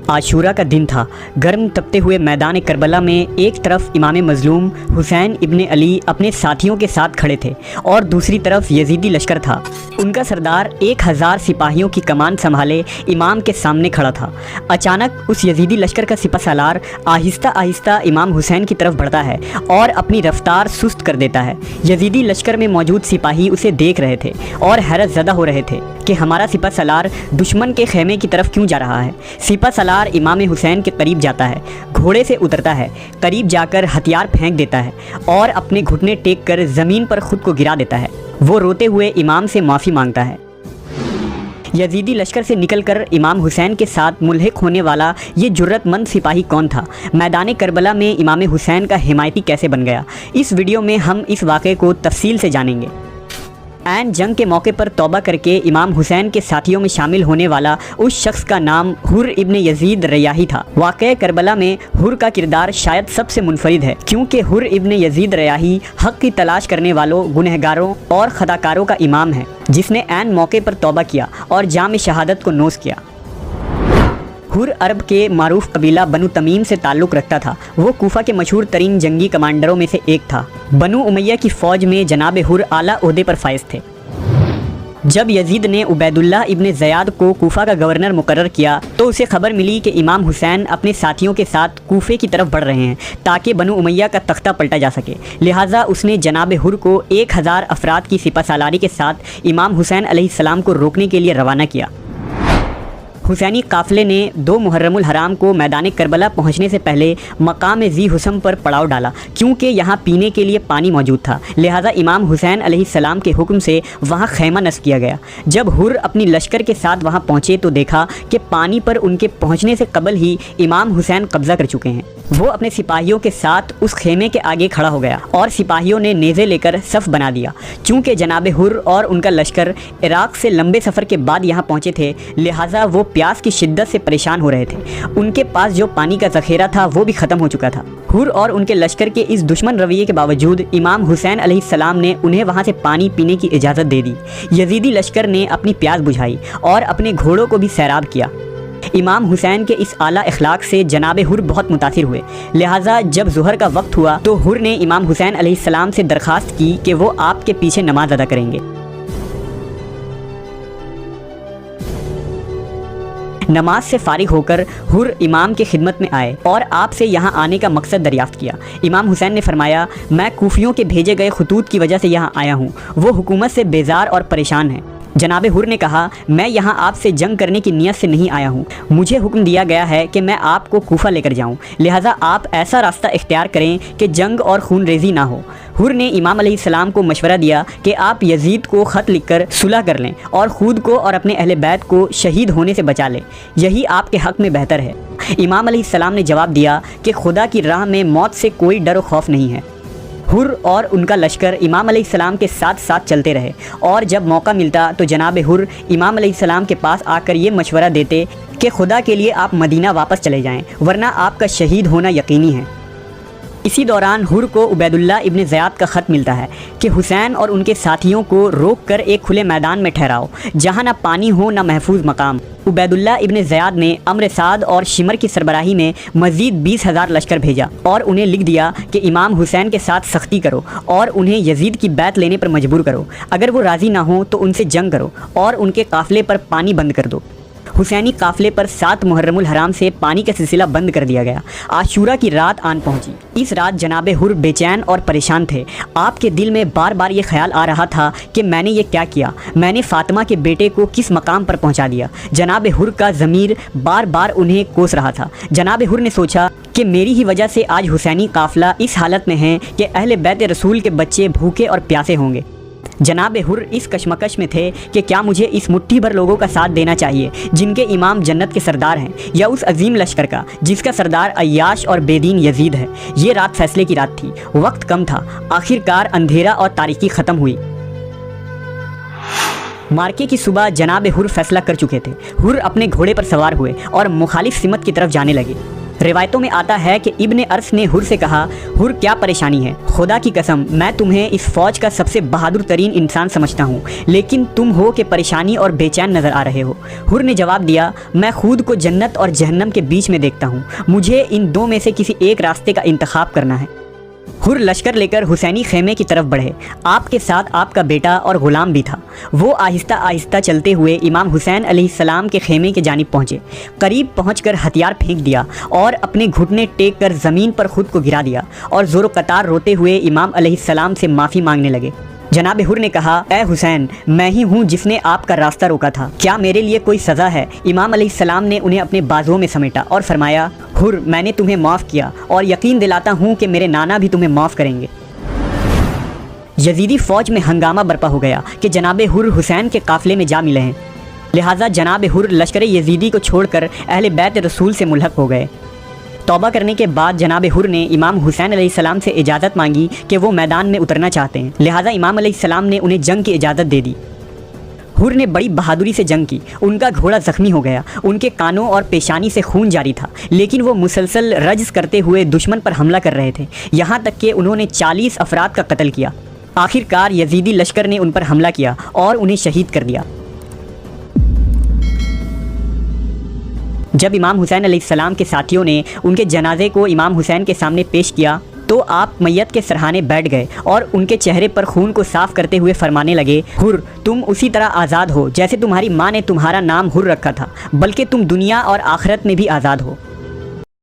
आशूरा का दिन था। गर्म तपते हुए मैदान करबला में एक तरफ इमाम मजलूम हुसैन इब्ने अली अपने साथियों के साथ खड़े थे और दूसरी तरफ यजीदी लश्कर था। उनका सरदार 1000 सिपाहियों की कमान संभाले इमाम के सामने खड़ा था। अचानक उस यजीदी लश्कर का सिपह सालार आहिस्ता आहिस्ता इमाम हुसैन की तरफ बढ़ता है और अपनी रफ्तार सुस्त कर देता है। यजीदी लश्कर में मौजूद सिपाही उसे देख रहे थे और हैरत ज़दा हो रहे थे कि हमारा सिपह सालार दुश्मन के खेमे की तरफ क्यों जा रहा है। सिपह सालार इमाम हुसैन के करीब जाता है, घोड़े से उतरता है, करीब जाकर हथियार फेंक देता है और अपने घुटने टेक कर ज़मीन पर खुद को गिरा देता है। वो रोते हुए इमाम से माफ़ी मांगता है। यजीदी लश्कर से निकलकर इमाम हुसैन के साथ मुल्हिक होने वाला ये जुर्रतमंद सिपाही कौन था? मैदान करबला में इमाम हुसैन का हिमायती कैसे बन गया? इस वीडियो में हम इस वाक़े को तफसील से जानेंगे। ऐन जंग के मौके पर तौबा करके इमाम हुसैन के साथियों में शामिल होने वाला उस शख्स का नाम हुर इब्ने यजीद रयाही था। वाक़या करबला में हुर का किरदार शायद सबसे मुनफरिद है, क्योंकि हुर इब्ने यजीद रयाही हक़ की तलाश करने वालों, गुनहगारों और खताकारों का इमाम है, जिसने ऐन मौके पर तौबा किया और जाम शहादत को नोश किया। हुर अरब के मारूफ कबीला बनु तमीम से ताल्लुक़ रखता था। वो कूफा के मशहूर तरीन जंगी कमांडरों में से एक था। बनु उमैया की फ़ौज में जनाब हुर आला ओहदे पर फाइज थे। जब यजीद ने उबैदुल्लाह इब्ने ज़याद को कूफा का गवर्नर मुकर्रर किया तो उसे खबर मिली कि इमाम हुसैन अपने साथियों के साथ कूफे की तरफ बढ़ रहे हैं ताकि बनु उमैया का तख्ता पलटा जा सके। लिहाजा उसने जनाब हुर को 1000 अफराद की सिपह सालारी के साथ इमाम हुसैन अलैहिस्सलाम को रोकने के लिए रवाना किया। हुसैनी काफ़िले ने 2 मुहर्रमुल हराम को मैदान करबला पहुंचने से पहले मकाम ज़ी हुसम पर पड़ाव डाला, क्योंकि यहाँ पीने के लिए पानी मौजूद था। लिहाजा इमाम हुसैन अलैहिस्सलाम के हुक्म से वहाँ खैमा नस्ब किया गया। जब हुर अपनी लश्कर के साथ वहाँ पहुँचे तो देखा कि पानी पर उनके पहुँचने से कबल ही इमाम हुसैन कब्ज़ा कर चुके हैं। वो अपने सिपाहियों के साथ उस खेमे के आगे खड़ा हो गया और सिपाहियों ने नेज़े लेकर सफ़ बना दिया। चूँकि जनाब हुर और उनका लश्कर इराक़ से लंबे सफ़र के बाद यहाँ पहुँचे थे, लिहाजा वो प्यास की शिद्दत से परेशान हो रहे थे। उनके पास जो पानी का ज़ख़ीरा था वो भी ख़त्म हो चुका था। हुर और उनके लश्कर के इस दुश्मन रवैये के बावजूद इमाम हुसैन अलैहिस्सलाम ने उन्हें वहाँ से पानी पीने की इजाज़त दे दी। यजीदी लश्कर ने अपनी प्यास बुझाई और अपने घोड़ों को भी सैराब किया। इमाम हुसैन के इस आला अखलाक से जनाब हुर बहुत मुतासिर हुए। लिहाजा जब ज़ुहर का वक्त हुआ तो हुर ने इमाम हुसैन अलैहिस्सलाम से दरख्वास्त की कि वो आपके पीछे नमाज अदा करेंगे। नमाज से फारिग होकर हुर इमाम की खिदमत में आए और आपसे यहाँ आने का मकसद दरियाफ्त किया। इमाम हुसैन ने फरमाया, मैं कूफियों के भेजे गए खतूत की वजह से यहाँ आया हूँ। वो हुकूमत से बेजार और परेशान हैं। जनाब हुर ने कहा, मैं यहाँ आपसे जंग करने की नीयत से नहीं आया हूँ। मुझे हुक्म दिया गया है कि मैं आपको कूफा लेकर जाऊँ, लिहाजा आप ऐसा रास्ता इख्तियार करें कि जंग और खून रेजी ना हो। हुर ने इमाम अलैहिस्सलाम को मशवरा दिया कि आप यजीद को ख़त लिखकर सुलह कर लें और ख़ुद को और अपने अहले बैत को शहीद होने से बचा लें। यही आपके हक़ में बेहतर है। इमाम अलैहिस्सलाम ने जवाब दिया कि खुदा की राह में मौत से कोई डर व खौफ नहीं है। हुर और उनका लश्कर इमाम अलैहिस्सलाम के साथ साथ चलते रहे और जब मौका मिलता तो जनाब हुर इमाम अलैहिस्सलाम के पास आकर ये मशवरा देते कि खुदा के लिए आप मदीना वापस चले जाएं, वरना आपका शहीद होना यकीनी है। इसी दौरान हुर को उबैदुल्लाह इब्ने ज़याद का ख़त मिलता है कि हुसैन और उनके साथियों को रोक कर एक खुले मैदान में ठहराओ, जहाँ ना पानी हो ना महफूज मकाम। उबैदुल्लाह इब्ने ज़याद ने अम्र साद और शिमर की सरबराही में मज़ीद 20,000 लश्कर भेजा और उन्हें लिख दिया कि इमाम हुसैन के साथ सख्ती करो और उन्हें यजीद की बैत लेने पर मजबूर करो। अगर वो राज़ी ना हो तो उनसे जंग करो और उनके काफ़िले पर पानी बंद कर दो। हुसैनी काफ़िले पर 7 मुहर्रमुल हराम से पानी का सिलसिला बंद कर दिया गया। आशूरा की रात आन पहुंची। इस रात जनाब हुर बेचैन और परेशान थे। आपके दिल में बार बार ये ख्याल आ रहा था कि मैंने ये क्या किया, मैंने फ़ातिमा के बेटे को किस मकाम पर पहुंचा दिया। जनाब हुर का ज़मीर बार बार उन्हें कोस रहा था। जनाब हुर ने सोचा कि मेरी ही वजह से आज हुसैनी काफ़िला इस हालत में है कि अहले बैत रसूल के बच्चे भूखे और प्यासे होंगे। जनाब हुर इस कशमकश में थे कि क्या मुझे इस मुट्ठी भर लोगों का साथ देना चाहिए जिनके इमाम जन्नत के सरदार हैं, या उस अजीम लश्कर का जिसका सरदार अय्याश और बेदीन यजीद है। ये रात फैसले की रात थी। वक्त कम था। आखिरकार अंधेरा और तारीकी ख़त्म हुई। मार्के की सुबह जनाब हुर फैसला कर चुके थे। हुर अपने घोड़े पर सवार हुए और मुखालिफ सिमत की तरफ जाने लगे। روایتوں میں آتا ہے کہ ابن ارس نے حر سے کہا، حر کیا پریشانی ہے؟ خدا کی قسم میں تمہیں اس فوج کا سب سے بہادر ترین انسان سمجھتا ہوں، لیکن تم ہو کہ پریشانی اور بے چین نظر آ رہے ہو۔ حر نے جواب دیا، میں خود کو جنت اور جہنم کے بیچ میں دیکھتا ہوں، مجھے ان دو میں سے کسی ایک راستے کا انتخاب کرنا ہے۔ حر لشکر لے کر حسینی خیمے کی طرف بڑھے۔ آپ کے ساتھ آپ کا بیٹا اور غلام بھی تھا۔ وہ آہستہ آہستہ چلتے ہوئے امام حسین علیہ السلام کے خیمے کی جانب پہنچے۔ قریب پہنچ کر ہتھیار پھینک دیا اور اپنے گھٹنے ٹیک کر زمین پر خود کو گرا دیا اور زور و قطار روتے ہوئے امام علیہ السلام سے معافی مانگنے لگے۔ جناب حر نے کہا، اے حسین، میں ہی ہوں جس نے آپ کا راستہ روکا تھا، کیا میرے لیے کوئی سزا ہے؟ امام علیہ السلام نے انہیں اپنے بازوؤں میں سمیٹا اور فرمایا، حر، میں نے تمہیں معاف کیا اور یقین دلاتا ہوں کہ میرے نانا بھی تمہیں معاف کریں گے۔ یزیدی فوج میں ہنگامہ برپا ہو گیا کہ جناب حر حسین کے قافلے میں جا ملے ہیں، لہٰذا جناب حر لشکر یزیدی کو چھوڑ کر اہل بیت رسول سے ملحق ہو گئے۔ توبہ کرنے کے بعد جناب حر نے امام حسین علیہ السلام سے اجازت مانگی کہ وہ میدان میں اترنا چاہتے ہیں، لہٰذا امام علیہ السلام نے انہیں جنگ کی اجازت دے دی۔ حر نے بڑی بہادری سے جنگ کی، ان کا گھوڑا زخمی ہو گیا، ان کے کانوں اور پیشانی سے خون جاری تھا، لیکن وہ مسلسل رجز کرتے ہوئے دشمن پر حملہ کر رہے تھے، یہاں تک کہ انہوں نے 40 افراد کا قتل کیا۔ آخر کار یزیدی لشکر نے ان پر حملہ کیا اور انہیں شہید کر دیا۔ جب امام حسین علیہ السلام کے ساتھیوں نے ان کے جنازے کو امام حسین کے سامنے پیش کیا تو آپ میت کے سرہانے بیٹھ گئے اور ان کے چہرے پر خون کو صاف کرتے ہوئے فرمانے لگے، حر، تم اسی طرح آزاد ہو جیسے تمہاری ماں نے تمہارا نام حر رکھا تھا، بلکہ تم دنیا اور آخرت میں بھی آزاد ہو۔